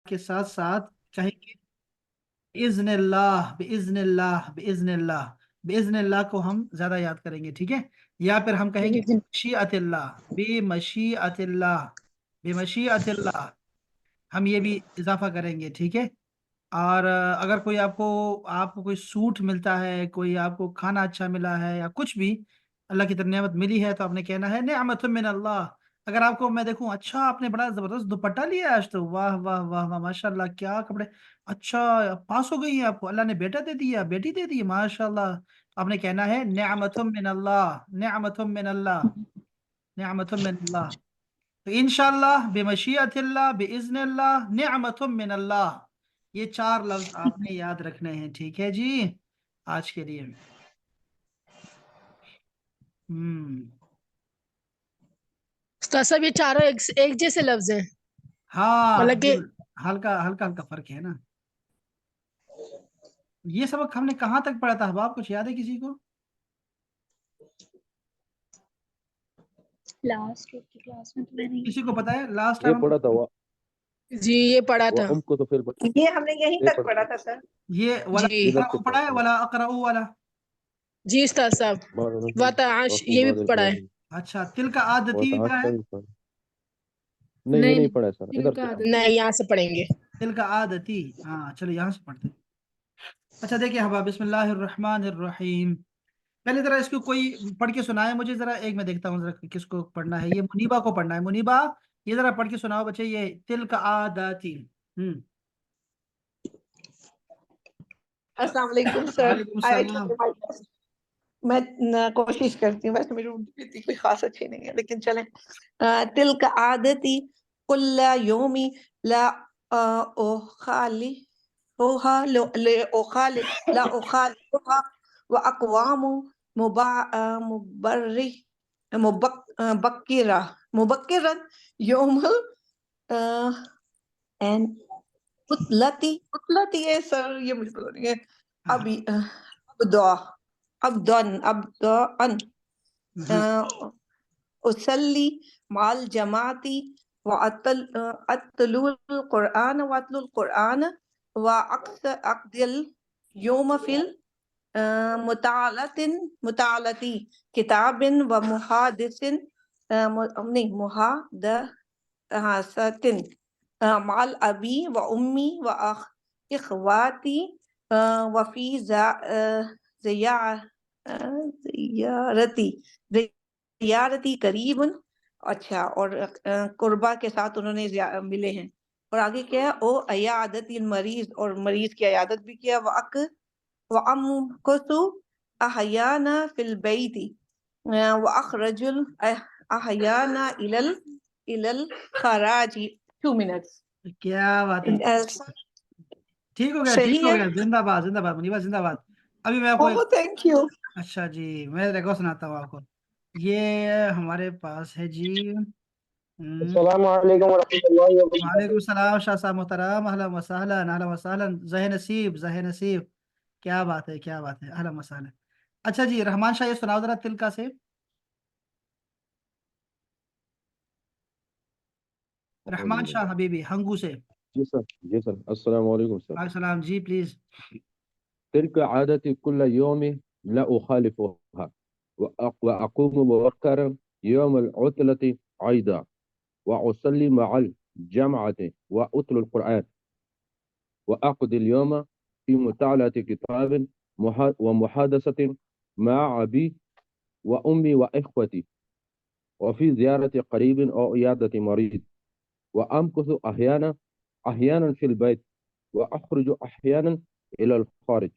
کے ساتھ ساتھ کہیں گے بِإِذْنِ اللہ بِإِذْنِ اللہ بِإِذْنِ اللہ، بِإِذْنِ اللہ کو ہم زیادہ یاد کریں گے، ٹھیک ہے؟ یا پھر ہم کہیں گے بِمَشِیعَتِ اللہ بِمَشِیعَتِ اللہ بِمَشِیعَتِ اللہ، ہم یہ بھی اضافہ کریں گے، ٹھیک ہے؟ اور اگر کوئی آپ کو کوئی سوٹ ملتا ہے، کوئی آپ کو کھانا اچھا ملا ہے یا کچھ بھی اللہ کی طرف نعمت ملی ہے، تو آپ نے کہنا ہے نعمت من اللہ۔ اگر آپ کو میں دیکھوں اچھا آپ نے بڑا زبردست دوپٹہ لیا ہے آج، تو واہ واہ واہ واہ ماشاء اللہ کیا کپڑے، اچھا پاس ہو گئی ہیں آپ کو، اللہ نے بیٹا دے دیا بیٹی دے دی ماشاء اللہ، آپ نے کہنا ہے نعمت من اللہ نعمت من اللہ نعمت من اللہ۔ تو انشاءاللہ بمشیت اللہ باذن اللہ نعمت من اللہ، یہ 4 لفظ آپ نے یاد رکھنے ہیں، ٹھیک ہے جی؟ آج کے لیے استاد صاحب یہ چاروں ایک جیسے لفظ ہیں، ہاں مطلب کہ ہلکا ہلکا ہلکا فرق ہے نا۔ یہ سبق ہم نے کہاں تک پڑھا تھا احباب، کچھ یاد ہے کسی کو؟ لاسٹ کی کلاس میں تو میں نہیں، کسی کو پتا ہے لاسٹ یہ ٹائم پڑھا تھا جی یہ پڑھا تھا وَأَم کو تو پھر یہ ہم نے یہیں یہ تک پڑھا تھا سر۔ یہ ولا جی ادھر اقرأ سے پڑھا ہے، پڑھا ولا اقرأ والا؟ جی استاد صاحب وتعاش یہ بھی پڑھا ہے۔ اچھا تل کا عادتی بھی پڑھا ہے؟ نہیں یہ نہیں پڑھا ہے سر، ادھر سے نہیں یہاں سے پڑھیں گے۔ تل کا عادتی، ہاں چلو یہاں سے پڑھتے ہیں۔ اچھا دیکھیں احباب، بسم اللہ الرحمن الرحیم، پہلے ذرا اس کو کوئی پڑھ کے سنائے مجھے ذرا، ایک میں دیکھتا ہوں ذرا کس کو پڑھنا ہے، یہ منیبا کو پڑھنا ہے، منیبا یہ ذرا پڑھ کے سناؤ بچے، یہ تل کا عادتی۔ السلام علیکم سر، وعلیکم السلام۔ میں کوشش کرتی ہوں، ویسے میری اردو اتنی کوئی خاص اچھی نہیں ہے لیکن چلیں۔ تلک عادتی کل یومی لا اخالفها واقوام مبکرا یوم اتلتی ہے سر، یہ مجھے پتا نہیں ہے، ابھی ابدن اسلی مال جماعتی واتلو القرآن واقدل یوم فی مطالعتی کتاب و محادثت مال ابی و امی و اخواتی وفی زیارتی قریب، اچھا اور قربا کے ساتھ انہوں نے ملے ہیں، اور آگے کیا ہے او عیادت المریض، اور مریض کی عیادت بھی کیا، وَأَمْكُثُ أَحْيَانًا فِي الْبَيْتِ وَأَخْرَجُ الْأَحْيَانَ إِلَى الْخَرَاجِ۔ 2 minutes۔ کیا بات ہے، ٹھیک ہو گیا ٹھیک صحیح ہو ہے، گیا، زندہ باد زندہ باد منیبا زندہ باد۔ ابھی میں آپ کو تھینک یو۔ اچھا جی میں ریکارڈ سناتا ہوں آپ کو، یہ ہمارے پاس ہے جی السلام علیکم ورحمۃ اللہ وبرکاتہ۔ وعلیکم السلام شاہ صاحب محترم، اہلا وسہلا اہلا وسہلا، زہ نصیب کیا بات ہے کیا بات ہے، اہلا وسہلا۔ اچھا جی رحمان شاہ یہ سناؤ ذرا تلکا سے، رحمان شاہ حبیبی ہنگو سے۔ جی سر السلام علیکم سر۔ السلام جی پلیز۔ تلك عادتي كل يوم لا أخالفها وأقوم مبكرا يوم العطلة عيدا وأصلي مع الجماعة وأتلو القرآن وأقضي اليوم في مطالعة كتاب ومحادثة مع أبي وأمي وإخوتي وفي زيارة قريب أو عيادة مريض وأمكث أحيانا في البيت وأخرج أحيانا إلى الخارج۔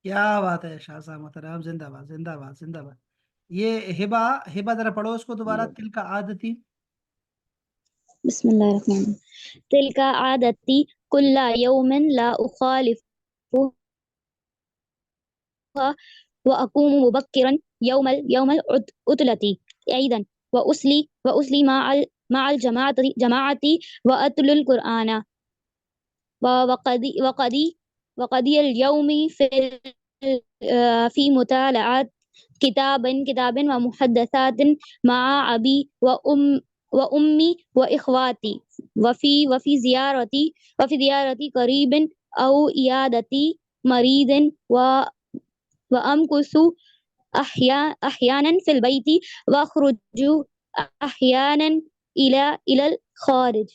کیا بات ہے شاہ صاحب محترم، زندہ باد زندہ باد زندہ باد۔ یہ ہبا ذرا پڑھو اس کو دوبارہ، تلک عادتی۔ بسم اللہ الرحمن الرحیم، تلک عادتی کل یوم لا اخالفها واقوم مبکرا یوم العطلة عیدا واصلی مع الجماعة واتلو القرآن وقضی اليوم فی مطالعات کتاب و محدثات مع ابی وأمي وإخواتي وفي زيارتي قريب أو إيادة مريض وأمكث أحيانا في البيت وأخرج أحيانا إلى خارج.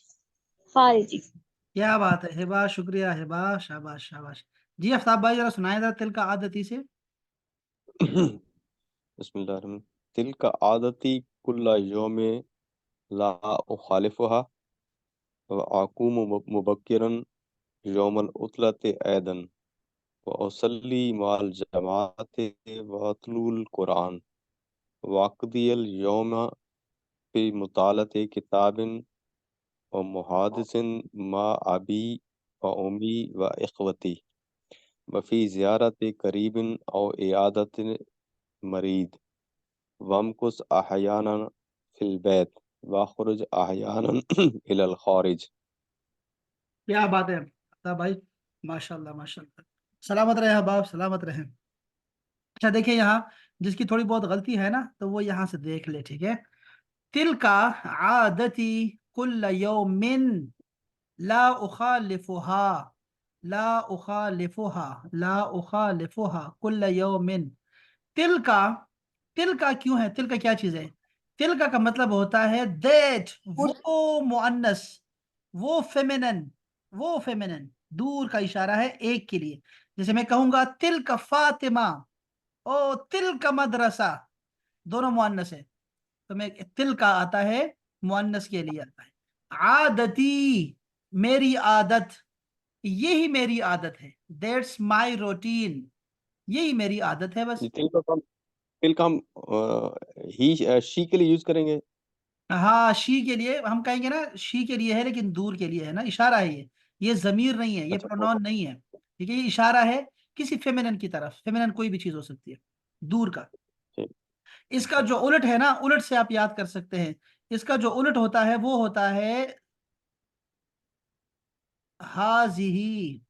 क्या बात है हिबा, शुक्रिया हिबा, शाबाश शाबाश। जी आफ्ताब भाई जरा सुनाए जरा तिल का आदती से। बिस्मिल्लाह। तिलका आदती कुल्ला यौमे ला उखालिफुहा व आकुम मुबक्किरन यौमल उतलत ऐदन व उसल्ली माल जमात व अतलुल कुरान वाक़दियल यौम फी मुतालत किताबिन व मुहादिसिन मा अबी व उम्मी व इख्वती व फी ज़ियारत करीबिन औ इयादत मरीद वमकुस अहयानन फिल बैत वाखरुज अहयानन इलल खारिज। क्या बात है आफ्ताब भाई, माशाल्लाह माशाल्लाह। सलामत रहे अहबाब, सलामत रहे। अच्छा देखिए यहाँ जिसकी थोड़ी बहुत गलती है ना तो वो यहाँ से देख ले, ठीक है। तिल का आदती कुल्ल यौमिन ला उखालिफुहा, ला उखालिफुहा, ला उखालिफुहा कुल्ल यौमिन। तिल का, तिल का क्यों है, तिल का क्या चीज है? तिल का मतलब होता है दैट, वो मुअन्नस, वो फेमिनन, वो फेमिनन। दूर का इशारा है एक के लिए। जैसे मैं कहूंगा तिल का फातिमा, ओ तिल का मदरसा, दोनों मुअन्नस है, तो मैं तिल का आता है मुअन्नस के लिए आता है। आदती, मेरी आदत, यही मेरी आदत है, दैट्स माई रूटीन, यही मेरी आदत है बस। ये तिल का हम ही शी के लिए यूज करेंगे। हाँ शी के लिए हम कहेंगे ना, शी के लिए है लेकिन दूर के लिए है ना, इशारा है ये ज़मीर नहीं है, ये अच्छा प्रोनाउन नहीं है, ठीक है, ये इशारा है किसी फेमिनिन की तरफ। फेमिनिन कोई भी चीज हो सकती है, दूर का। ठीक। इसका जो उलट है ना, उलट से आप याद कर सकते हैं, इसका जो उलट होता है वो होता है हाजिही,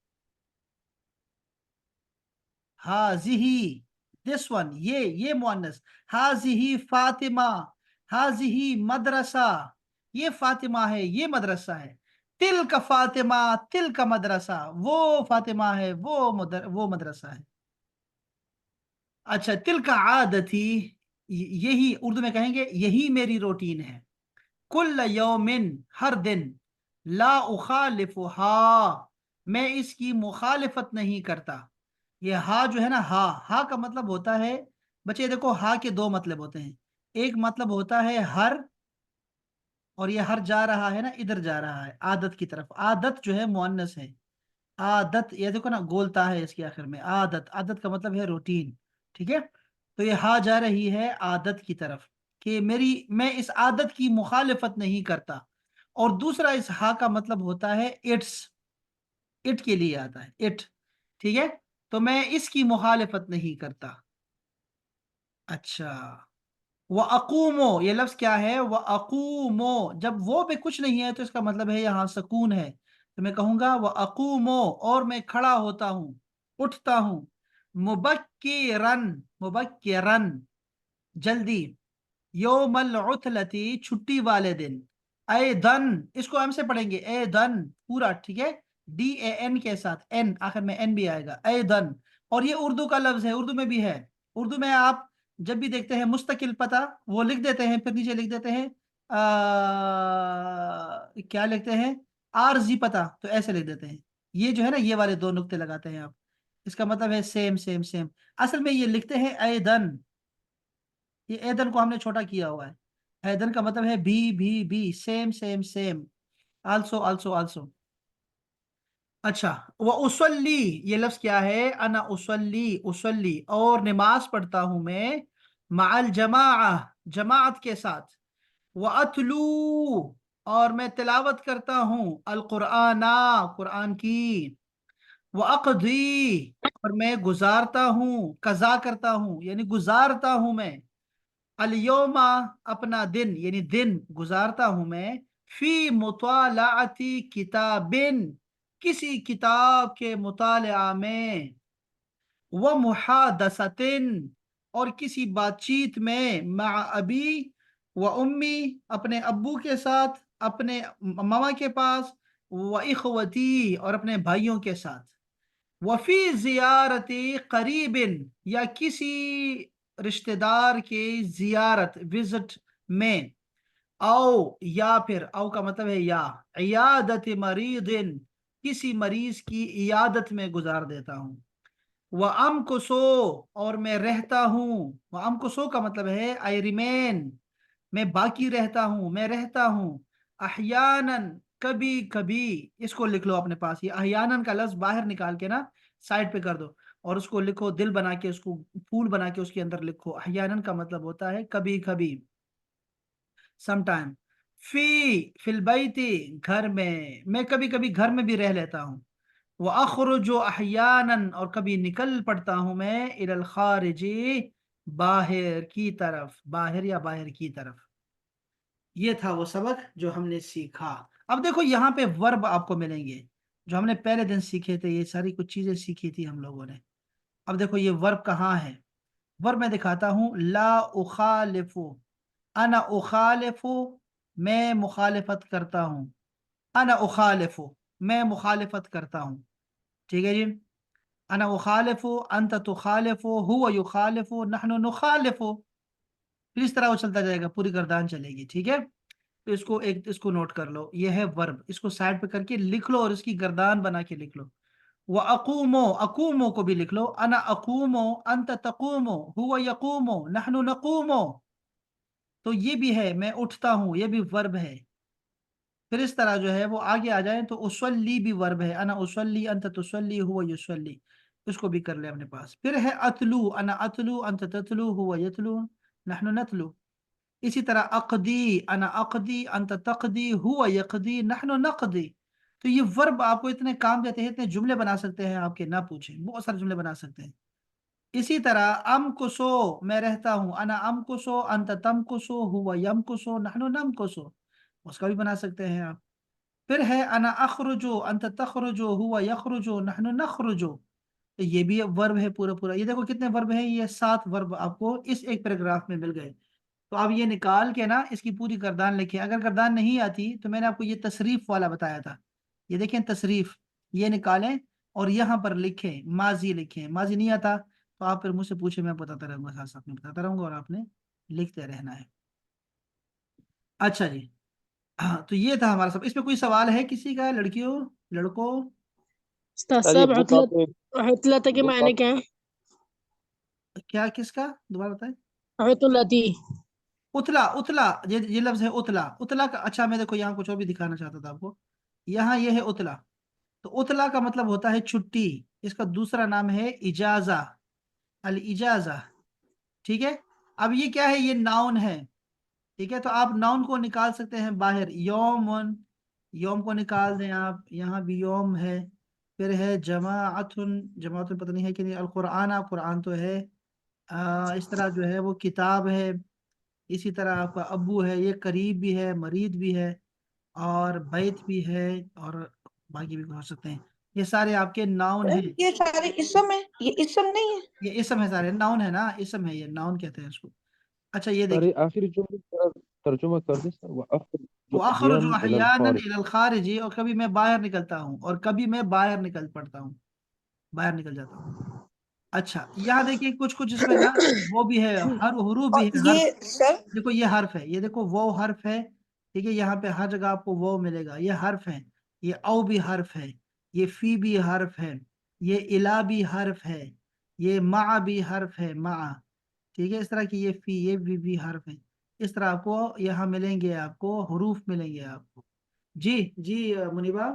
हाजिही, दिस वन, ये मुअन्नस। हाजिही फातिमा, हाजिही मदरसा, ये फातिमा है, ये मदरसा है। तिल का फातिमा, तिल का मदरसा, वो फातिमा है, वो मदरसा है। अच्छा तिल का आदती, यही उर्दू में कहेंगे यही मेरी रूटीन है। कुल्ल यौमिन, हर दिन। ला उखालिफुहा, मैं इसकी मुखालिफत नहीं करता। ये हा जो है ना, हा का मतलब होता है, बच्चे देखो हा के दो मतलब होते हैं। एक मतलब होता है हर, और ये हर जा रहा है ना, इधर जा रहा है आदत की तरफ। आदत जो है मुअन्नस है, आदत, ये देखो ना गोलता है इसके आखिर में, आदत, आदत का मतलब है रूटीन, ठीक है। तो ये हा जा रही है आदत की तरफ, कि मैं इस आदत की मुखालिफत नहीं करता। और दूसरा इस हा का मतलब होता है इट्स, इट के लिए आता है इट, ठीक है। तो मैं इसकी मुखालिफत नहीं करता। अच्छा, व अकूमो, ये लफ्ज क्या है? व अकूमो, जब वो पे कुछ नहीं है तो इसका मतलब है यहाँ सुकून है, तो मैं कहूंगा व अकूमो, और मैं खड़ा होता हूँ, उठता हूँ। मुबक्किरन, मुबक्किरन, जल्दी। योमल उथलती, छुट्टी वाले दिन। ए धन, इसको हम से पढ़ेंगे ए धन पूरा, ठीक है, DAN के साथ, एन आखिर में एन भी आएगा, ए धन। और ये उर्दू का लफ्ज है, उर्दू में भी है। उर्दू में आप जब भी देखते हैं मुस्तकिल पता, वो लिख देते हैं, फिर नीचे लिख देते हैं क्या लिखते हैं, आरजी पता, तो ऐसे लिख देते हैं। ये जो है ना, ये वाले दो नुक्ते लगाते हैं आप, इसका मतलब है सेम सेम सेम। असल में ये लिखते हैं ऐदन, ये ऐदन को हमने छोटा किया हुआ है। ऐदन का मतलब है भी, same same same, also also also. अच्छा, वो उसल्ली, ये लफ्ज क्या है? अना उसल्ली, उसल्ली, और नमाज पढ़ता हूं मैं, माल जमा, जमात के साथ। व अतलू, और मैं तिलावत करता हूँ, अल कुराना, कुरान की। व अक़दी, और मैं गुजारता हूँ, कज़ा करता हूँ यानी गुजारता हूँ मैं, अल यौमा, अपना दिन यानी दिन गुजारता हूँ मैं, फी मुतालाअती किताबिन, किसी किताब के मुताला में। व मुहादसतिन, और किसी बातचीत में, मा अबी, व उम्मी अपने अब्बू के साथ, अपने मामा के पास, व इखवती और अपने भाइयों के साथ, वफी जियारती करीबिन या किसी रिश्तेदार के जियारत विजिट में, आओ या फिर, आओ का मतलब है या, इयादत मरीदिन किसी मरीज की इयादत में गुजार देता हूँ। व अमकुसो और मैं रहता हूँ, व अमकुसो का मतलब है आई रिमेन, मैं बाकी रहता हूँ, मैं रहता हूँ। अहयानन कभी कभी, इसको लिख लो अपने पास, ये अहयानन का लफ्ज बाहर निकाल के ना साइड पे कर दो और उसको लिखो, दिल बना के उसको फूल बना के उसके अंदर लिखो। अहयानन का मतलब होता है कभी कभी, समटाइम। फिल बैती घर में, मैं कभी कभी घर में भी रह लेता हूँ। वो अखरुजु अहयानन और कभी निकल पड़ता हूँ मैं, इलल खारिजी बाहर की तरफ, बाहर या बाहर की तरफ। ये था वो सबक जो हमने सीखा। अब देखो यहाँ पे वर्ब आपको मिलेंगे जो हमने पहले दिन सीखे थे, ये सारी कुछ चीजें सीखी थी हम लोगों ने। अब देखो ये वर्ब कहाँ है, वर्ब मैं दिखाता हूँ। ला उखालिफु, अना उखालिफु, मैं मुखालिफत करता हूँ। अना उखालिफु, मैं मुखालिफत करता हूँ। ठीक है जी। अना उखालिफु, अंत तुखालिफु, हुवा युखालिफु, नहनु नुखालिफु। फिर इस तरह वो चलता जाएगा, पूरी गर्दान चलेगी। ठीक है, तो इसको एक, इसको नोट कर लो, ये है वर्ब, इसको साइड पे करके लिख लो और इसकी गर्दान बना के लिख लो। वो अकूमो, अकूमो को भी लिख लो। अना अकूमो, अंत तकूमो, हुवा यकूमो, नहनु नकूमो। तो ये भी है, मैं उठता हूँ, ये भी वर्ब है। फिर इस तरह जो है वो आगे आ जाए तो उसल्ली भी वर्ब है। अना उसल्ली, अंत तुसल्ली, हुवा युसल्ली। इसको भी कर ले अपने पास। फिर है अतलू, अना अतलू, अंत ततलू, हुवा यतलू, नहनु नतलू। इसी तरह अक़दी, अना अक़दी, अंत तक़दी, हुवा यक़दी, नहनु नक़दी। तो ये वर्ब आपको इतने काम देते हैं, इतने जुमले बना सकते हैं आपके, ना पूछें, बहुत सारे जुमले बना सकते हैं। इसी तरह अमकुसो, मैं रहता हूँ। अना अमकुसो, अंत तमकुसो, हुवा यमकुसो, नहनु नमकुसो। उसका भी बना सकते हैं आप। फिर है अना अखरुजो, अंत तखरुजो, हुवा यखरुजो, नहनु नखरुजो। तो ये भी वर्ब है पूरा पूरा। ये देखो कितने वर्ब हैं, ये 7 वर्ब आपको इस एक पैराग्राफ में मिल गए। तो आप ये निकाल के ना इसकी पूरी गर्दान लिखें। अगर गर्दान नहीं आती तो मैंने आपको ये तसरीफ वाला बताया था, ये देखें तसरीफ, ये निकालें और यहाँ पर लिखें, माजी लिखें। माजी नहीं आता तो आप फिर मुझसे पूछे, मैं बताता रहूंगा, साथ साथ में बताता रहूंगा और आपने लिखते रहना है। अच्छा जी, हाँ, तो ये था हमारा सब। इसमें कोई सवाल है किसी का, लड़कियों लड़कों? उस्ताद सर ये साहब बुक उतला, आपने, उतला के बुक मायने आप, क्या है? क्या, किसका, दोबारा बताएं। उतलती। उतला, उतला, ये लफ्ज है उतला। उतला का, अच्छा मैं देखो यहाँ कुछ और भी दिखाना चाहता था आपको। यहाँ ये है उतला। तो उतला का मतलब होता है छुट्टी। इसका दूसरा नाम है इजाजा, अल इजाजा। ठीक है। अब ये क्या है, ये नाउन है। ठीक है, तो आप नाउन को निकाल सकते हैं बाहर। यौमन, यौम को निकाल दें आप, यहाँ भी यौम है। फिर है जमाअतुन, जमाअतुन पता नहीं है कि नहीं। अल कुरान, कुरान तो है। इस तरह जो है वो किताब है। इसी तरह आपका अब्बू है, ये करीब भी है, मरीद भी है, और बैत भी है, और बाकी भी हो सकते हैं। ये सारे आपके नाउन हैं। ये सारे इसम है, ये इसम नहीं है। ये इसम है, सारे नाउन है ना, इसम है, ये नाउन कहते हैं इसको। अच्छा ये सर ये देखिए, आखिरी जो तर्जुमा कर दे सर, वो जो अखरुजु अहयान इलल अहयानन खारिज। इलल खारिजी, और कभी मैं बाहर निकलता हूँ और कभी मैं बाहर निकल पड़ता हूँ, बाहर निकल जाता हूँ। अच्छा यहाँ देखिए कुछ कुछ इसमें ना वो भी है, हर हरूफ भी और है, हर्फ। ये सर, देखो ये हर्फ है, ये देखो वो हर्फ है। ठीक है, यहाँ पे हर जगह आपको वो मिलेगा, ये हर्फ है। ये औ भी हर्फ है, ये फी भी हर्फ है, ये इला भी हर्फ है, ये मा भी हर्फ है, मा। ठीक है, इस तरह की ये फी, ये भी हर्फ है। इस तरह आपको यहाँ मिलेंगे, आपको हरूफ मिलेंगे आपको। जी जी, मुनीबा।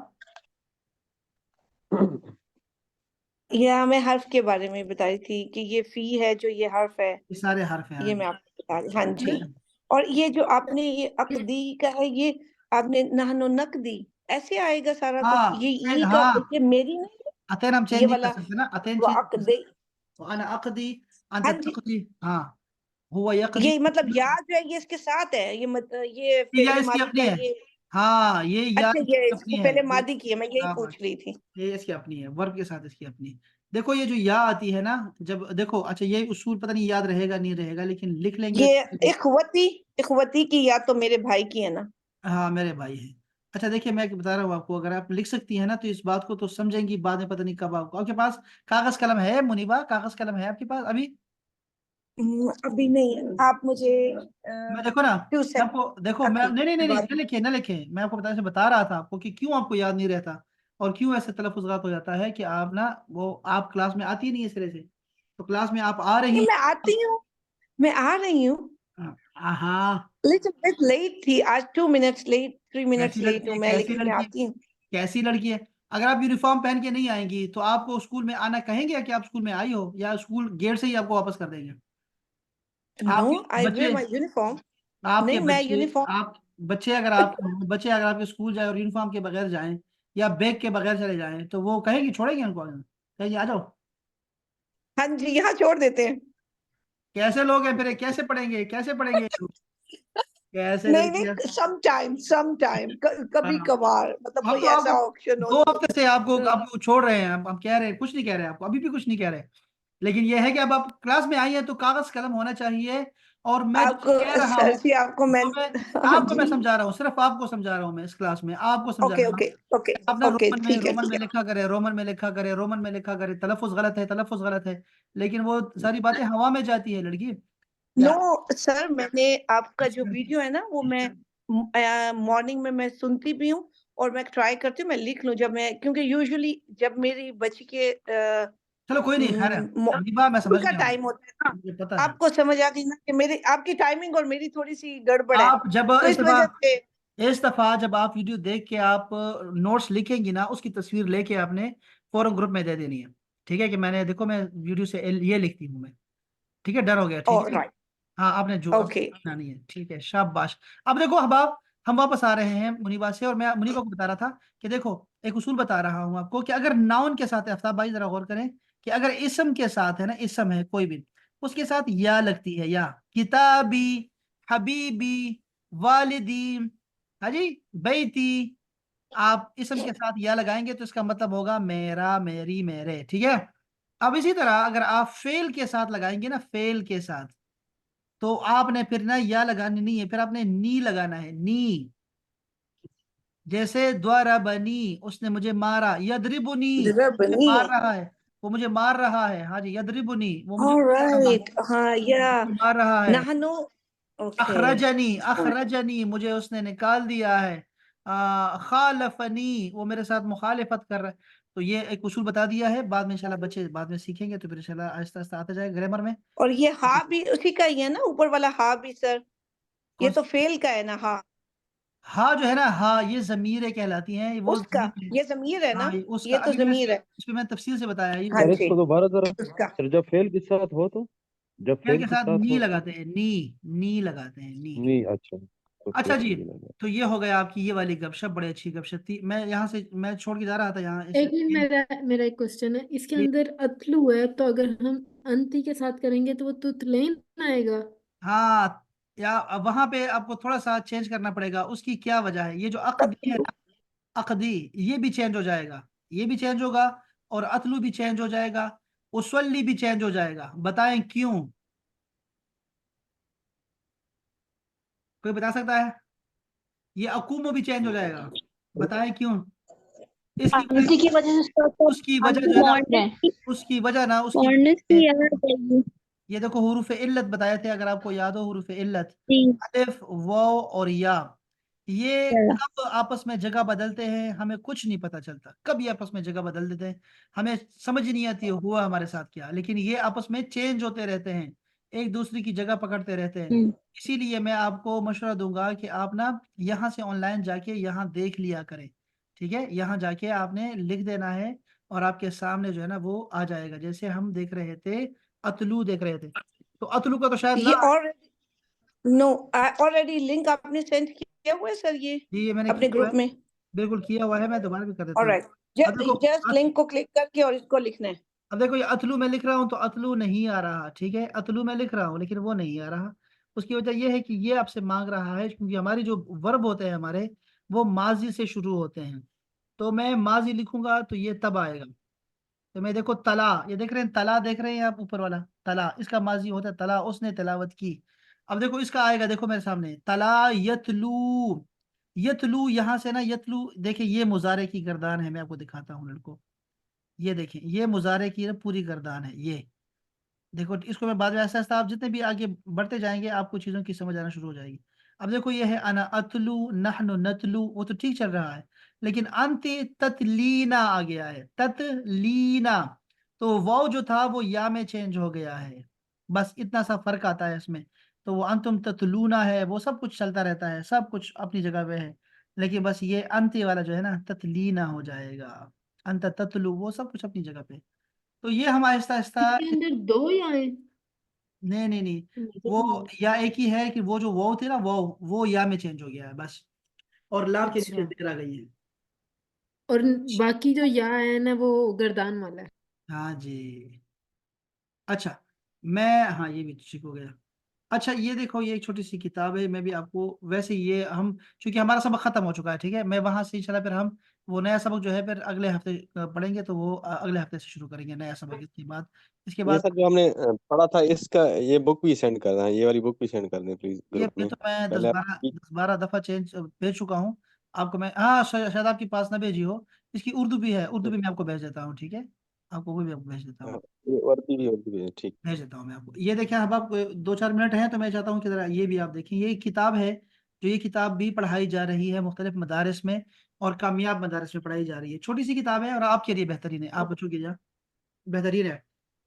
यह मैं हर्फ के बारे में बता रही थी कि ये फी है जो ये हर्फ है, ये सारे हर्फ हैं, हाँ ये जी। मैं आपको बता रही। हाँ अच्छा जी। जी। और ये जो आपने ये अकदी का है, ये आपने नहनो नकदी ऐसे आएगा सारा कुछ। हाँ ये का, हाँ, ये मेरी नहीं है, अतन हम चेंज ये नहीं कर वाला सकते ना, अतन वो चेंज नहीं कर अकदे। सकते। तो अना अकदी, अंत हाँ जी। तकदी, हाँ, हुआ यकदी। ये मतलब या जो है ये इसके साथ है, ये या फेले इसकी मादी अपनी का है। ये। हाँ, ये या अच्छा, ये इसकी अपनी इसको है पहले ये। मादी की है, मैं यही हाँ पूछ रही थी। ये इसकी अपनी है, वर्ब के साथ इसकी अपनी। देखो ये जो या आती है ना, जब देखो, अच्छा ये उसूल पता नहीं याद रहेगा नहीं रहेगा, लेकिन लिख लेंगे। ये इखवती की याद तो मेरे भाई की है ना। हाँ मेरे भाई है। अच्छा देखिए, मैं बता रहा हूँ आपको, अगर आप लिख सकती है ना तो इस बात को तो समझेंगी, बाद में पता नहीं कब आपको। आपके पास कागज कलम है मुनीबा, कागज कलम है आपके पास अभी? अभी नहीं, आप मुझे मैं देखो ना, टू मैं आपको देखो, मैं सेकंड नहीं नहीं नहीं नहीं, बाद न लिखे न लिखे, मैं आपको बता रहा था आपको कि क्यों आपको याद नहीं रहता और क्यों ऐसे तलफ़ुज़ गलत हो जाता है कि आप ना, वो आप क्लास में आती नहीं है इस तरह से। तो क्लास में आप आ रही मैं आती हूँ, मैं आ रही हूँ, हैं। हाँ। लिटिल बिट लेट थी आज, 2 मिनट्स लेट, 3 मिनट्स कैसी लेट लड़की हूँ है, मैं, कैसी लेकिन मैं लड़की है, आती हूँ। कैसी लड़की है? अगर आप यूनिफॉर्म पहन के नहीं आएंगी तो आपको स्कूल में आना कहेंगे कि आप स्कूल में आई हो, या स्कूल गेट से ही आपको वापस कर देंगे? नो, आपके आई वेयर बच्चे, माई यूनिफॉर्म। आपके नहीं, मैं बच्चे यूनिफॉर्म। आप बच्चे अगर आप बच्चे अगर आपके स्कूल जाए और यूनिफॉर्म के बगैर जाएं या बैग के बगैर चले जाएं तो वो कहेगी, छोड़ेगी उनको? कहेगी आ जाओ। हाँ जी, यहाँ छोड़ देते हैं। कैसे लोग हैं फिर ये? कैसे पढ़ेंगे, कैसे पढ़ेंगे? कैसे नहीं करके? नहीं, सम टाइम कभी हाँ, कभार, मतलब हम कोई तो ऐसा आपको ऑप्शन हो 2 हफ्ते से आपको तो। आपको छोड़ रहे हैं, हम कह रहे हैं, कुछ नहीं कह रहे हैं आपको, अभी भी कुछ नहीं कह रहे। लेकिन यह है कि अब आप क्लास में आई है तो कागज कलम होना चाहिए। और मैं जो आपको कह रहा सर हूँ, जी, आपको मैं, जो मैं हाँ आपको मैं जी, समझा रहा हूँ, सिर्फ आपको समझा रहा हूँ, मैं इस क्लास में आपको समझा ओके रहा हूँ। ओके ओके आप ना ओके, ठीक है रोमन ठीक में है। लिखा करे, रोमन में लिखा करे, रोमन में लिखा करे, तलफ़ुज़ गलत है, तलफ़ुज़ गलत है, लेकिन वो सारी बातें हवा में जाती है लड़की। नो क्या? सर, मैंने आपका जो वीडियो है ना, वो मैं मॉर्निंग में मैं सुनती भी हूँ, और मैं ट्राई करती हूँ मैं लिख लूँ, जब मैं, क्योंकि यूजुअली जब मेरी बच्ची के चलो कोई नहीं, खैर है, मुनीबा मैं स्कूल समझ का गया हूँ, टाइम होता है ना, मुझे पता है। आपको समझ आ गई ना कि मेरी आपकी टाइमिंग और मेरी थोड़ी सी गड़बड़ है, आप जब तो इस वजह से। इस दफा जब आप वीडियो देख के आप नोट्स लिखेंगी ना, उसकी तस्वीर लेके आपने फॉरम ग्रुप में दे देनी है। ठीक है कि मैंने देखो, मैं वीडियो से ये लिखती हूँ मैं। ठीक है, डर हो गया, ठीक है। राइट, हाँ, आपने जो अब ओके। बनानी है, ठीक है, शाबाश। अब देखो, अब आप हम वापस आ रहे हैं मुनीबा से, और मैं मुनीबा को बता रहा था कि देखो, एक उसूल बता रहा हूँ आपको कि अगर नाउन के साथ, आफ्ताब भाई जरा गौर करें, कि अगर इसम के साथ है ना, इसम है कोई भी, उसके साथ या लगती है, या किताबी, हबीबी, वालिदी, हाँ जी, बैती, आप इसम के साथ या लगाएंगे तो इसका मतलब होगा मेरा, मेरी, मेरे। ठीक है। अब इसी तरह अगर आप फेल के साथ लगाएंगे ना, फेल के साथ, तो आपने फिर ना या लगानी नहीं है, फिर आपने नी लगाना है, नी। जैसे द्वारा बनी, उसने मुझे मारा, यदरिबुनी, मुझे बनी, मार रहा है, वो मुझे मार रहा है, हाँ जी, यदरिबुनी, वो मुझे मार रहा है, ऑलराइट, हाँ, या मुझे मार रहा है। नहनु, ओके। अखरजनी, अखरजनी, मुझे उसने निकाल दिया है। खालफनी, वो मेरे साथ मुखालिफत कर रहा है। तो ये एक उसूल बता दिया है, बाद में इंशाल्लाह बच्चे बाद में सीखेंगे तो फिर इंशाल्लाह आहिस्ता आहिस्ता आता जाएगा ग्रामर में। और ये हा भी उसी का ही है ना, ऊपर वाला हा भी सर, ये कौन तो सी? फेल का है ना, हा हाँ जो है ना, हाँ ये जमीरें कहलाती हैं, वो उसका, जमीर है। ये जमीर है हाँ ना, ये उसका, ये तो अभी मैं जमीर है। इस पे मैं तफसील से बताया ये हाँ सर जी, इसको दोबारा जरा, उसका। सर जब फेल के साथ हो तो, जब फेल फेल के के साथ साथ नी हो तो लगाते हैं, नी, नी लगाते हैं, नी। नहीं, अच्छा तो अच्छा फिर जी, नहीं लगा। तो ये हो गया आपकी ये वाली गपशप, बड़ी अच्छी गपशप थी। मैं यहाँ से मैं छोड़ के जा रहा था यहाँ एक मिनट, मेरा मेरा एक क्वेश्चन है, इसके अंदर अतलू है, तो अगर हम अंती के साथ करेंगे तो वो तुतलैन आएगा? हाँ, या अब वहां पे आपको थोड़ा सा चेंज करना पड़ेगा, उसकी क्या वजह है? ये जो अकदी है ना, अकदी, ये भी चेंज हो जाएगा, ये भी चेंज होगा, और अतलू भी चेंज हो जाएगा, उसवली भी चेंज हो जाएगा। बताएं क्यों? कोई बता सकता है? ये अकूमो भी चेंज हो जाएगा, बताएं क्यों? इसकी अंति की वजह से उसका तो उसकी वजह जो है ना, बॉन्ड है, उसकी वजह ना, उसकी बॉन्ड वजह है, की याद आएगी। ये देखो हुरूफ इल्लत बताए थे, अगर आपको याद हो, हुरूफ इल्लत, जी, अलिफ, वाव और या, ये चलो। कब आपस में जगह बदलते हैं हमें कुछ नहीं पता चलता, कब ये आपस में जगह बदल देते हैं हमें समझ नहीं आती हुआ हमारे साथ क्या, लेकिन ये आपस में चेंज होते रहते हैं, एक दूसरे की जगह पकड़ते रहते हैं। हम्म, इसीलिए मैं आपको मशवरा दूंगा कि आप ना यहाँ से ऑनलाइन जाके यहाँ देख लिया करें। ठीक है, यहाँ जाके आपने लिख देना है, और आपके सामने जो है ना वो आ जाएगा। जैसे हम देख रहे थे, अतलू देख रहे थे, तो अतलू का तो शायद ना, ये और नो, ऑलरेडी लिंक आपने सेंड किया हुआ है सर, ये ये मैंने अपने किया हुआ ग्रुप है, में? बिल्कुल किया हुआ है, मैं दोबारा भी कर देता हूँ। ऑलराइट, अब देखो, जस्ट लिंक को क्लिक करके और इसको लिखना है। अब देखो ये अतलू मैं लिख रहा हूँ तो अतलू नहीं आ रहा, ठीक है, अतलू मैं लिख रहा हूँ लेकिन वो नहीं आ रहा। उसकी वजह ये है कि ये आपसे मांग रहा है, क्योंकि हमारी जो वर्ब होते हैं हमारे, वो माजी से शुरू होते हैं, तो मैं माजी लिखूंगा तो ये तब आएगा। تو میں دیکھو تلا، یہ دیکھ رہے ہیں تلا، دیکھ رہے ہیں آپ اوپر والا تلا، اس کا ماضی ہوتا ہے تلا، اس نے تلاوت کی. اب دیکھو اس کا آئے گا، دیکھو میرے سامنے تلا یتلو. یتلو یہاں سے نا یتلو، دیکھیں یہ مضارع کی گردان ہے، میں آپ کو دکھاتا ہوں لڑکو. یہ دیکھیں یہ مضارع کی نا پوری گردان ہے. یہ دیکھو اس کو میں بعد میں ایسا ایسا آپ جتنے بھی آگے بڑھتے جائیں گے آپ کو چیزوں کی سمجھ آنا شروع ہو جائے گی. اب دیکھو یہ ہے انا اتلو نحن نتلو، وہ تو ٹھیک چل رہا ہے، لیکن انت تتلینا آ گیا ہے، تتلینا، تو واو جو تھا وہ یا میں چینج ہو گیا ہے، بس اتنا سا فرق آتا ہے اس میں. تو وہ انتم تتلونا ہے، وہ سب کچھ چلتا رہتا ہے، سب کچھ اپنی جگہ پہ ہے، لیکن بس یہ انت والا جو ہے نا تتلینا ہو جائے گا. انت تتلو وہ سب کچھ اپنی جگہ پہ. تو یہ ہم آہستہ آہستہ، اس کے اندر دو یا ہیں؟ نہیں نہیں نہیں، مجھے وہ نہیں۔ یا ایک ہی ہے کہ وہ جو واو تھی نا وہ یا میں چینج ہو گیا ہے بس، اور لام کے نیچے اچھا، ذکر آ گئی ہے. اور باقی جو یا ہے نا وہ گردان والا ہے۔ ہاں جی. اچھا میں، ہاں یہ بھی ٹھیک ہو گیا. اچھا یہ دیکھو یہ ایک چھوٹی سی کتاب ہے، میں بھی آپ کو ویسے یہ ہم چونکہ ہمارا سبق ختم ہو چکا ہے ٹھیک ہے، میں وہاں سے انشاءاللہ پھر ہم وہ نیا سبق جو ہے پھر اگلے ہفتے پڑھیں گے، تو وہ اگلے ہفتے سے شروع کریں گے نیا سبق. اس کے یہ بعد سر جو ہم نے پڑھا تھا اس کا یہ بک بھی سینڈ کر رہا ہے، یہ والی بک بھی سینڈ کر دیں پلیز گروپ یہ میں. تو میں پہلے آپ 10-12 دفعہ چینج بھیج چکا ہوں آپ کو. میں ہاں شاید آپ کے پاس نہ بھیجی ہو، اس کی اردو بھی ہے، اردو بھی میں آپ کو بھیج دیتا ہوں ٹھیک ہے، آپ کو وہ بھی آپ کو بھیج دیتا ہوں. اردو بھی ہے، ٹھیک. بھیج دیتا ہوں میں آپ کو. یہ دیکھیں اب آپ 2-4 منٹ ہیں تو میں چاہتا ہوں کہ ذرا یہ بھی آپ دیکھیں. یہ ایک کتاب ہے جو یہ کتاب بھی پڑھائی جا رہی ہے مختلف مدارس میں، اور کامیاب مدارس میں پڑھائی جا رہی ہے. چھوٹی سی کتاب ہے اور آپ کے لیے بہترین ہے، آپ بچوں کے لیے بہترین ہے.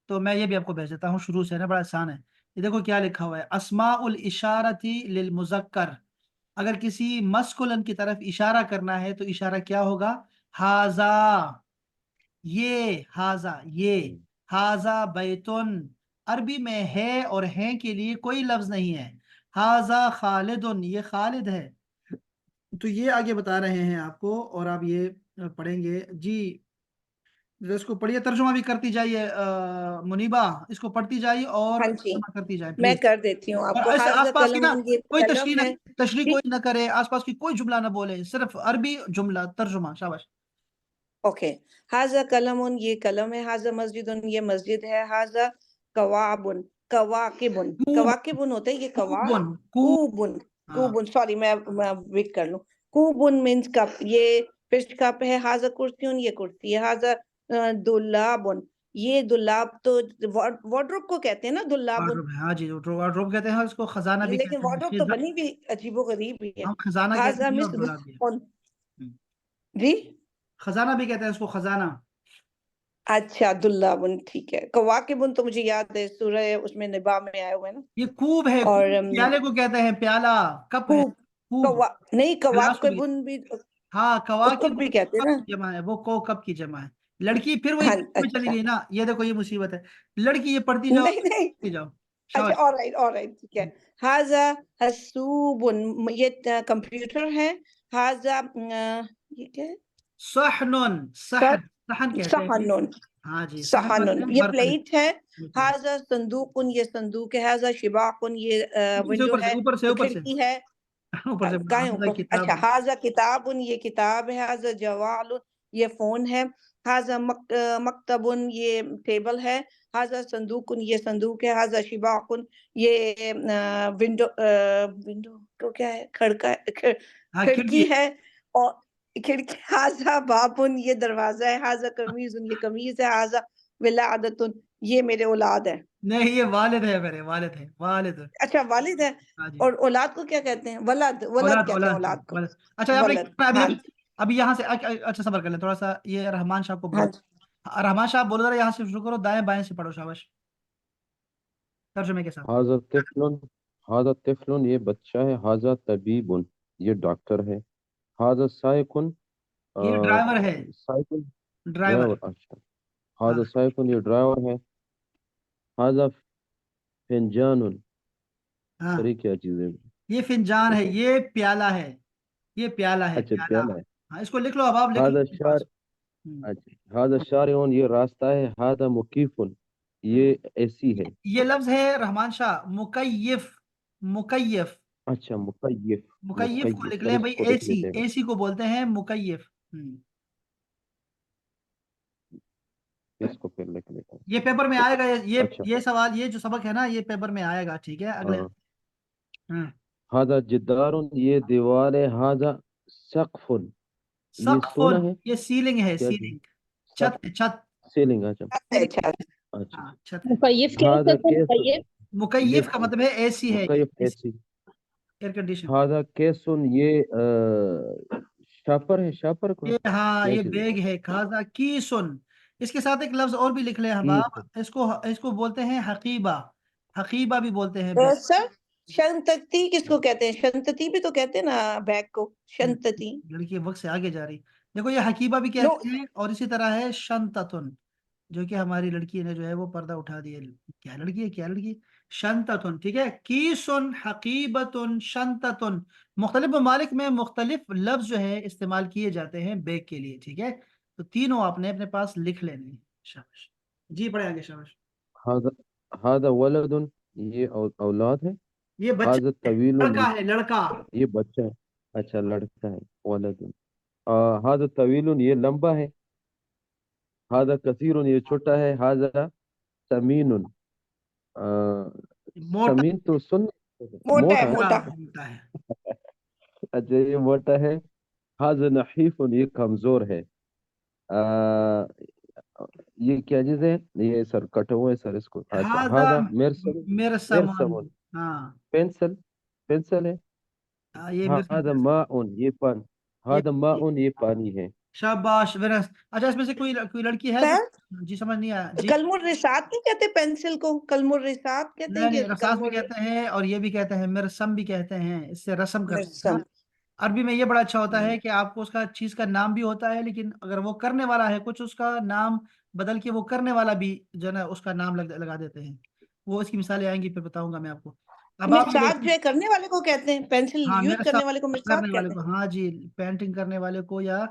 تو میں یہ بھی آپ کو بھیج دیتا ہوں شروع سے نا، بڑا آسان ہے. یہ دیکھو کیا لکھا ہوا ہے، اسماء الاشارتی للمذکر. اگر کسی مسکولن کی طرف اشارہ کرنا ہے تو اشارہ کیا ہوگا؟ ہاذا، یہ ہاذا، یہ ہاذا بیتن. عربی میں ہے اور ہیں کے لیے کوئی لفظ نہیں ہے. ہاذا خالدن، یہ خالد ہے. تو یہ آگے بتا رہے ہیں آپ کو، اور آپ یہ پڑھیں گے جی. اس کو پڑھیے، ترجمہ بھی کرتی جائیے منیبا، اس کو پڑھتی جائیے اور ہاں جی، ترجمہ کرتی جائیں میں پلیز. کر دیتی ہوں آپ اور کو. اس حاضہ آس پاس کی نا قلم یہ کوئی قلم تشریح ہے تشریح جی. کوئی نہ کرے، آس پاس کی کوئی جملہ نہ بولے، صرف عربی جملہ ترجمہ. شاباش. اوکے. حاضہ قلم یہ قلم ہے. حاضہ مسجد یہ مسجد ہے. حاضہ کواعب، کواکب، کوب، کواکب ہوتا ہے یہ کوا. کوبن، کوب. کوبن، ہاں کوبن، سوری میں ویٹ کر لوں. کوبن مینس کپ، یہ فش کپ ہے. حاضہ کرسیون یہ کرسی ہے. حاضہ دولابن، یہ دولاب تو وارڈروب کو کہتے ہیں نا دولابن، وارڈروب ہے، ہاں جی وارڈروب کہتے ہیں، اس کو خزانہ بھی لیکن کہتے وارڈروب تو ہیں. بنی بھی عجیب و غریب ہی ہے. ہم خزانہ کہتے حاضہ ہیں اور مصر دولاب بھی ہے. جی. خزانہ بھی کہتے ہیں اس کو، خزانہ. اچھا دلابن ٹھیک ہے. کواکبن تو مجھے یاد ہے سورہ اس میں نبا میں آئے ہوئے نا. یہ کوب ہے، اور کوب پیالے کو کہتے ہیں، پیالہ کپ ہے. کوب، کوب نہیں گلاس کو بھی، کواکبن بھی ہاں اس کو کواکب بھی کہتے ہیں کپ نا. کی جمع ہے، وہ کو کپ کی جمع ہے. لڑکی پھر وہی ہاں میں چلی اچھا. گئی نا. یہ دیکھو یہ مصیبت ہے، لڑکی یہ پڑھتی جاؤ نہیں نہیں، پڑھتی جاؤ. اچھا شاباش. all right ٹھیک ہے. حاضہ حسوبن یہ کمپیوٹر ہے. حاضہ یہ کیا ہے؟ صحنن، صحن، صحن کہتے ہیں. صحنن، ہاں جی صحن صحنن کہتے ہیں یہ برتن. پلیٹ ہے. حاضہ صندوقن یہ صندوق ہے. حاضہ شباقن یہ اوپر سے ونڈو اوپر سے ہے اوپر سے تو اوپر سے کھڑکی ہے. اوپر سے کہیں حافظہ اوپر. کتاب. اچھا. حاضہ کتابن یہ کتاب ہے. حاضہ جوال یہ فون ہے. حاضہ مکتبن یہ ٹیبل ہے. حاضہ صندوقن یہ صندوق ہے. حاضہ شباقن یہ ونڈو، ونڈو کو کیا ہے؟ ہاں کھڑکی. کھڑکی ہے. اور کھڑکی. حاضہ بابن یہ دروازہ ہے. حاضہ قمیضن یہ قمیض ہے. حاضہ ولادتن یہ میرے اولاد ہے. نہیں یہ والد ہے، میرے والد ہے، والد. اچھا والد ہے. ہاں جی اور اولاد کو کیا کہتے ہیں؟ ولد، ولد اولاد، کہتے ہیں اولاد، اولاد کو. اولاد. اچھا اب ولد. ابھی ہاں ابھی یہاں سے اچھا صبر کر لیں تھوڑا سا. یہ رحمان صاحب کو ہاں بولو، رحمان صاحب بولو ذرا، یہاں سے شروع کرو، دائیں بائیں سے پڑھو. شاباش، ترجمے کے ساتھ. هذا طفل، هذا طفل یہ بچہ ہے. هذا طبيب یہ ڈاکٹر ہے. هذا سائق یہ ڈرائیور ہے، سائیکل ڈرائیور. ڈرائیور. اچھا. ہاں هذا سائق یہ ڈرائیور ہے. هذا فنجان ہاں سر کیا چیز ہے؟ یہ فنجان ہے، یہ پیالہ ہے، یہ پیالہ ہے، اچھا پیالہ. پیالہ ہے. ہاں اس کو لکھ لو، اب آپ لکھ لو هذا اپنے شار پاس. اچھا. هذا شارع یہ راستہ ہے. هذا مکیف یہ اے سی ہے. یہ لفظ ہے رحمان شاہ مکیف، مکیف. اچھا مکیف. مکیف کو مکیف لکھ چل لیں اس بھائی، کو اے لکھ سی، لیتے ہیں. اے سی کو بولتے ہیں مکیف. इसको फिर लिख लेता हूँ। ये पेपर में आएगा, अच्छा ये सवाल, ये जो सबक है ना, ये पेपर में आएगा, ठीक है, अगले। हाँ, हम्म। हाजा जिदारुन ये दीवार है, हाजा सकफुन ये सोना सकफुन, है ये सीलिंग है, क्या जी? सीलिंग, छत है, छत। सीलिंग, अच्छा अच्छा अच्छा। हाँ, छत है। मुकय्यफ क्या हाजा होता है? कैसुन मुकय्यफ ये मुकय्यफ का मतलब है एसी है, मुकय्यफ कैसी, एयर कंडीशन। हाजा कैसुन ये शापर है, शापर को ये हाँ, क्या ये चीज है? बैग है, खाजा की सुन। इसके साथ एक लफ्ज और भी लिख ले कीस, हबाब, इसको इसको बोलते हैं हकीबा, हकीबा भी बोलते हैं बैग। सर, शंतती किसको कहते हैं? शंतती भी तो कहते हैं ना बैग को, शंतती। लड़की वक्त से आगे जा रही। देखो ये हकीबा भी नो, कहते हैं, और इसी तरह है शंततुन, जो कि हमारी लड़की ने जो है वो पर्दा उठा दिया। क्या लड़की है, क्या लड़की? शंततुन, ठीक है। कीसुन, हकीबतुन, शंततुन, मुख्तलिफ ममालिक में मुख्तलिफ लफ्ज जो है इस्तेमाल किए जाते हैं बैग के लिए, ठीक है। तो तीनों आपने अपने पास लिख लेने हैं। शाबाश जी, पढ़े आगे, शाबाश। हाजा हाजा वलदुन ये औलाद है, ये बच्चा हाजा है, तवीलुन लड़का है, लड़का। ये बच्चा है, अच्छा लड़का है, वलदुन। हाजा तवीलुन ये लंबा है, हाजा कसीरुन ये छोटा है, हाजा समीनुन मोटा, समीन तो सुन मोटा है, मोटा है। मोटा। मोटा है। अच्छा ये मोटा है, हाजा नहीफुन ये कमजोर है। आ, ये क्या चीज है? ये सर कटा हुआ है सर इसको, अच्छा हाजा हाजा मेरसम, मिरसमन। मेरसमन हाँ, पेंसिल, पेंसिल है। ये हादा मिरसम। माउन ये पानी, हादा ये माउन ये पानी है। शाबाश, वेरस। अच्छा, इसमें से कोई कोई लड़की है जो, सर, जी समझ नहीं आया जी। कलमुर रिसात नहीं कहते पेंसिल को? कलमुर रिसात कहते नहीं हैं नहीं, कि रसास भी कलमुर कहते हैं और ये भी कहते हैं, मिरसम भी कहते हैं, इससे रसम करते हैं ना। मिर्सम? अरबी में ये बड़ा अच्छा होता है कि आपको उसका चीज का नाम भी होता है, लेकिन अगर वो करने वाला है कुछ, उसका नाम बदल के वो करने वाला भी जो है ना उसका नाम लगा देते हैं। वो इसकी मिसालें आएंगी, फिर बताऊंगा मैं आपको। अब आप ये मिर्सात जो देखिए। है करने वाले को कहते हैं, पेंसिल हाँ, यूज मेरे साथ करने वाले को मिर्सात करने वाले कहते को, हैं। हाँ जी, पेंटिंग करने वाले को या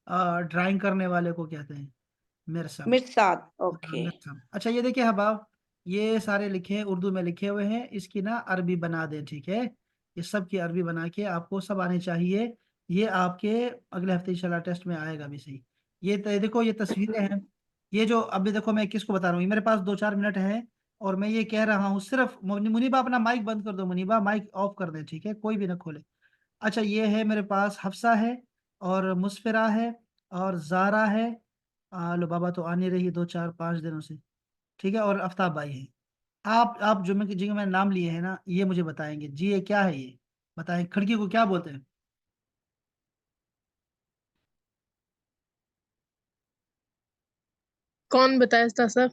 ड्राइंग करने वाले को कहते हैं मिरसम। मिर्सात, हाँ, ओके। मिरसम। अच्छा, ये देखिए हबाब, ये सारे लिखे हैं, उर्दू में लिखे हुए हैं, इसकी ना अरबी बना दें, ठीक है। ये सब की अरबी बना के आपको सब आने चाहिए। ये आपके अगले हफ्ते इंशाल्लाह टेस्ट में आएगा भी सही। देखो, ये तस्वीरें हैं। ये जो अभी देखो, मैं किसको बता रहा हूँ, ये मेरे पास 2-4 मिनट है, और मैं ये कह रहा हूँ सिर्फ। मुनीबा अपना माइक बंद कर दो, मुनीबा माइक ऑफ कर दे, ठीक है, कोई भी ना खोले। अच्छा, ये है मेरे पास, हफ्सा है, और मुस्फिरा है, और जारा है। लो बाबा तो आने रही 2-4-5 दिनों से, ठीक है, और आफ्ताब भाई है। आप जो मैं जिनके मैंने नाम लिए हैं ना, ये मुझे बताएंगे जी, ये क्या है, ये बताएं, खिड़की को क्या बोलते हैं? कौन बताया था सर?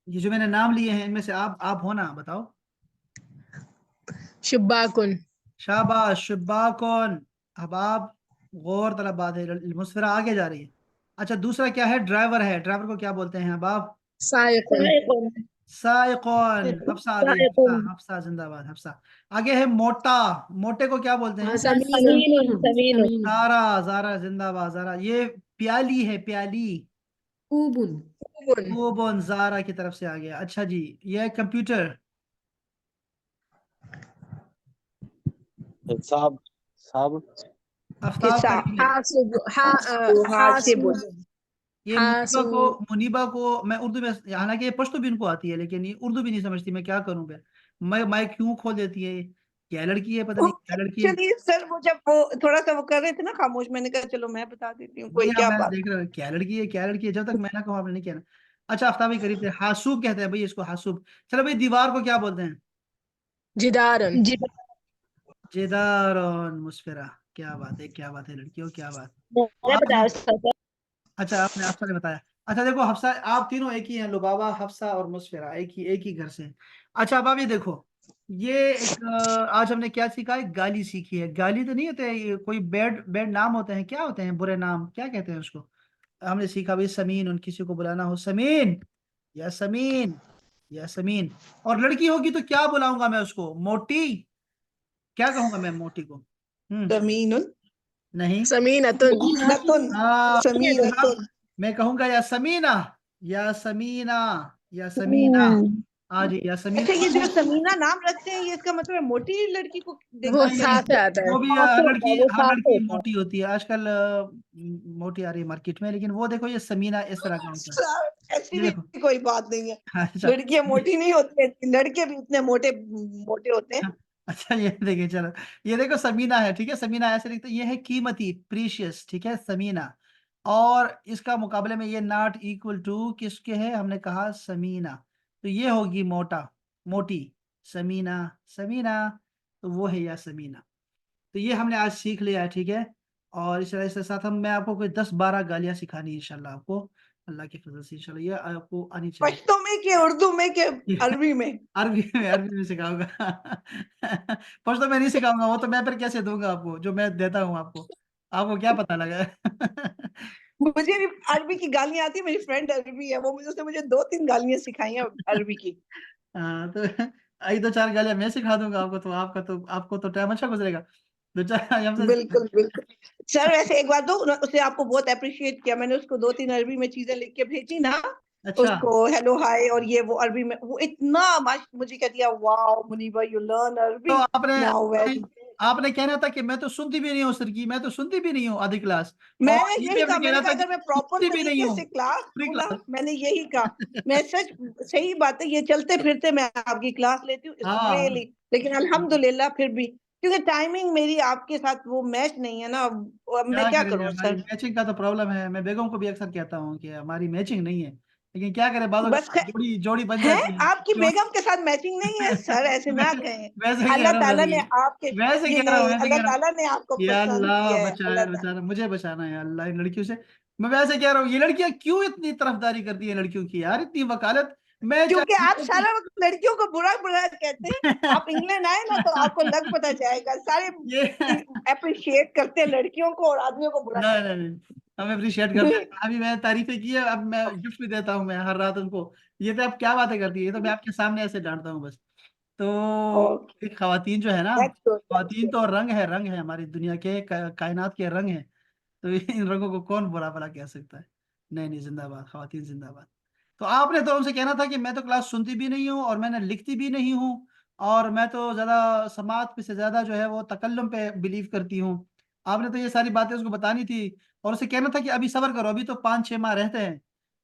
ये जो मैंने नाम लिए हैं, इनमें से आप हो ना, बताओ। शुब्बाकुन। शाबाश, शुब्बाकुन। अब आप, गौर तलब बात है, मुस्फिरा आगे जा रही है। अच्छा, दूसरा क्या है? ड्राइवर है, ड्राइवर को क्या बोलते हैं अब आप? सायकुन। साइकुन साइकॉन। हफ्सा आ गई, हफ्सा, साइकुन हफ्सा जिंदाबाद, हफ्सा। आगे है मोटा, मोटे को क्या बोलते हाँ, हैं? समीनुन। समीनुन समीनुन समीनुन। जारा, जारा जिंदाबाद, जारा। ये प्याली है, प्याली। खूबुन। खूबुन। वो बोन जारा की तरफ से आ गया। अच्छा जी, ये है कंप्यूटर। साहब, साहब आफ्ताब हिसाब, करीम है। हासिब। हासिब। हासिब। ये हासू। मुनीबा को मैं उर्दू में, हालांकि ये पश्तो भी उनको आती है, लेकिन ये उर्दू भी नहीं समझती, मैं क्या करूं फिर। मैं क्यों खोल देती है, क्या लड़की है, पता नहीं क्या लड़की है। चलिए सर, वो जब वो थोड़ा सा वो कर रहे थे ना खामोश, मैंने कहा चलो मैं बता देती हूँ, कोई वही हाँ, क्या मैं बात। देख रहा हूँ क्या लड़की है, क्या लड़की है, जब तक मैं ना कहूँ आपने नहीं कहना। अच्छा, आफ्ताब भाई करीब थे, हासूब कहते हैं भाई इसको, हासूब। चलो भाई, दीवार को क्या बोलते हैं? जिदारन। जी। जेदार और मुस्फिरा। क्या बात है, क्या बात है लड़कियों, क्या बात। मैंने आप बताया उसका सर। अच्छा, आपने हफ्सा ने बताया। अच्छा देखो, हफ्सा, आप तीनों एक ही हैं, लुबाबा, हफ्सा और मुस्फिरा, एक ही घर से हैं। अच्छा, अब आप ये देखो, ये एक आज हमने क्या सीखा है? गाली सीखी है। गाली तो नहीं होते हैं, ये कोई बैड बैड नाम होते हैं, क्या होते हैं बुरे नाम, क्या कहते हैं उसको? हमने सीखा भाई, समीन, उन किसी को बुलाना हो, समीन, या समीन, या समीन। और लड़की होगी तो क्या बुलाऊंगा मैं उसको? मोटी, क्या कहूंगा मैं मोटी को? समीनुन, नहीं। समीनतुन। नतुन, हाँ, समीनतुन। मैं कहूंगा या समीना, या समीना, या समीना। हाँ जी, या समीना। अच्छा, ये जो समीना नाम रखते हैं ये इसका मतलब है मोटी लड़की को वो देखते हैं? साथ आता है। वो भी साफ होता लड़की, है, वो हाँ साफ लड़की होता है। मोटी होती है आजकल, मोटी आ रही है मार्केट में, लेकिन वो देखो ये समीना इस तरह का होता है। सर, ऐसी ये भी देखो, कोई बात नहीं है, अच्छा लड़कियां मोटी नहीं होती हैं, लड़के भी उतने मोटे मोटे होते हैं। अच्छा, ये देखिए, चलो ये देखो समीना है, ठीक है, समीना ऐसे लिखते हैं, ये है कीमती, प्रीशियस, ठीक है, समीना। और इसका मुकाबले में ये नॉट इक्वल टू किसके है, हमने कहा समीना, तो ये होगी मोटा, मोटी, समीना, समीना, तो वो है या समीना। तो ये हमने आज सीख लिया है, ठीक है। और इस तरह से साथ हम, मैं आपको कोई 10-12 गालियां सिखानी है इंशाल्लाह आपको, अल्लाह की फजल से इंशाल्लाह, ये आपको आनी चाहिए। पश्तो में कि उर्दू में कि अरबी में? अरबी में सिखाऊंगा। पश्तो में नहीं सिखाऊंगा, वो तो मैं फिर कैसे दूंगा आपको, जो मैं देता हूँ आपको, आपको क्या पता लगा। मुझे भी अरबी की गालियां आती है, मेरी फ्रेंड अरबी है, वो मुझे उसने मुझे 2-3 गालियां सिखाई हैं अरबी की। हाँ, तो आई 2-4 गालियां मैं सिखा दूंगा आपको, तो आपको तो टाइम अच्छा गुजरेगा, 2-4 हमसे। बिल्कुल बिल्कुल। सर वैसे एक बात दो, उसने आपको बहुत अप्रिशिएट किया, मैंने उसको 2-3 अरबी में चीजें लिख के भेजी ना, अच्छा, उसको हेलो हाय और ये वो अरबी में, वो इतना मुझे कहती है वाओ मुनीबा यू लर्न तो अरबी नाउ वेरी। आपने कहना था कि मैं तो सुनती भी नहीं हूँ सर की, मैं तो सुनती भी नहीं हूँ आधी क्लास, और मैंने ये भी यही आपने कहा, कहना मैंने कहा था कि अगर मैं मैं प्रॉपर सुनती भी नहीं तरीके हूँ से क्लास फ्री लूँ ना, क्लास। मैंने यही कहा, मैं सच, सही बात है, ये चलते फिरते मैं आपकी क्लास लेती हूँ हाँ, रियली, लेकिन अल्हम्दुलिल्लाह फिर भी क्योंकि टाइमिंग मेरी आपके साथ वो मैच नहीं है ना, अब मैं क्या क्या करेंगे, करूँ हमारी सर। मैचिंग का तो प्रॉब्लम है, मैं बेगम को भी अक्सर कहता हूँ कि हमारी मैचिंग नहीं है, लेकिन क्या करें, बाद बस जोड़ी जोड़ी बन है, जाती है। आपकी जोड़ी बेगम के साथ मैचिंग नहीं है सर, ऐसे ना कहें। वैसे कह अल्लाह रहा हूँ, ताला ने आपके, वैसे ये कह रहा हूँ, नहीं, वैसे अल्लाह कह रहा हूँ, ताला ने आपको या पसंद अल्लाह किया है, बचाए अल्लाह ताला। बचाना, मुझे बचाना है अल्लाह इन लड़कियों से। मैं वैसे कह रहा हूँ, ये लड़कियां क्यों इतनी तरफदारी करती है लड़कियों की यार, इतनी वकालत, मैं क्योंकि आप चाहे सारा वक्त लड़कियों को बुरा बुरा कहते हैं, आप इंग्लैंड आए ना तो आपको लग पता जाएगा, सारे ये अप्रिशिएट करते हैं लड़कियों को और आदमियों को बुरा नहीं कहते नहीं नहीं, हम अप्रिशिएट करते हैं, हैं। अभी मैंने तारीफें की है, अब मैं गिफ्ट भी देता हूँ मैं हर रात उनको। ये तो आप क्या बातें करती है, ये तो मैं आपके सामने ऐसे डांटता हूँ बस। तो ओके, खवातीन जो है ना, दैट्स गुड, दैट्स खवातीन गुड। तो रंग है हमारी दुनिया के, कायनात के रंग है, तो इन रंगों को कौन बुरा भला कह सकता है। नहीं नहीं, जिंदाबाद खवातीन, जिंदाबाद। तो आपने तो उनसे कहना था कि मैं तो क्लास सुनती भी नहीं हूँ और मैंने लिखती भी नहीं हूँ, और मैं तो ज्यादा समात पे से ज्यादा जो है वो तकल्लुम पे बिलीव करती हूँ। आपने तो ये सारी बातें उसको बतानी थी, और उसे कहना था कि अभी सब्र करो, अभी तो 5-6 माह रहते हैं,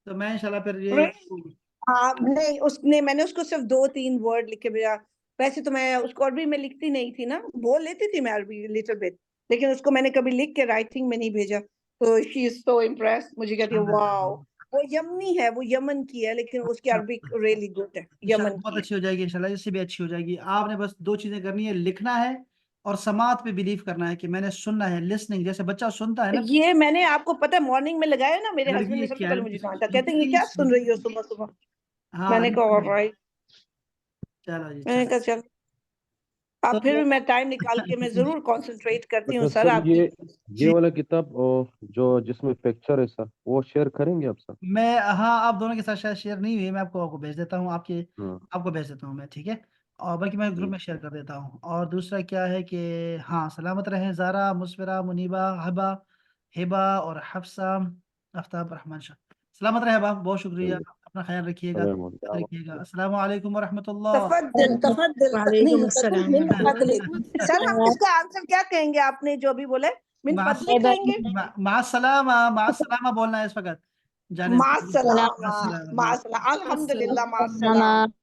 तो मैं इंशाल्लाह फिर ये। हाँ नहीं, उसने, मैंने उसको सिर्फ 2-3 वर्ड लिख के भेजा, वैसे तो मैं उसको अरबी में लिखती नहीं थी ना, बोल लेती थी मैं अरबी लिटिल बिट, लेकिन उसको मैंने कभी लिख के राइटिंग में नहीं भेजा, तो शी इज सो इम्प्रेस्ड, मुझे कहती है वाओ, वो यमनी है, वो यमन की है, लेकिन उसकी अरबी रियली गुड है, इंशाल्लाह यमन बहुत की है। अच्छी हो जाएगी, इंशाल्लाह इससे भी अच्छी हो जाएगी। आपने बस 2 चीजें करनी है, लिखना है और समात पे बिलीव करना है कि मैंने सुनना है, लिसनिंग, जैसे बच्चा सुनता है ना। ये मैंने आपको पता है मॉर्निंग में लगाया ना, मेरे हस्बैंड लड़की ने सबसे क्या पहले मुझे कहा था, कहते हैं ये सुनती क्या सुन रही हो सुनती, सुबह सुबह, हाँ मैंने कहा ऑलराइट, चलो जी, मैंने चलो। कहा चल, अब फिर तो भी मैं टाइम निकाल के मैं जरूर कंसंट्रेट करती हूँ अच्छा सर सर, आपकी। ये वाला किताब जो जिसमें पिक्चर है सर, वो शेयर करेंगे आप सर? मैं, हाँ, आप दोनों के साथ शायद शेयर नहीं हुई, मैं आपको आपको भेज देता हूँ आपके, हाँ आपको भेज देता हूँ मैं, ठीक है। और बाकी मैं ग्रुप जी। में शेयर कर देता हूँ। और दूसरा क्या है कि हाँ, सलामत रहें ज़ारा, मुस्फिरा, मुनीबा, हबा, हिबा और हफ्सा, आफ्ताब, रहमान शाह, सलामत रहे हबा, बहुत शुक्रिया, चलिए, अपना ख्याल रखिएगा, समय मोहन क्या रखिएगा। अस्सलाम वालेकुम वरहमतुल्लाह। तफद्दल तफद्दल, नहीं वालेकुम तफद्दल अस्सलाम। मिन फदलिक। वालेकुम सर हम अस्सलाम। इसका आंसर क्या कहेंगे, आपने जो भी बोले, मिन मास फदलिक कहेंगे? मासलामा बोलना है इस वक्त, जाने मा से। सलामा, मासलामा, मा मास सलाम, अल्हम्दुलिल्लाह, मा सलाम। सलाम।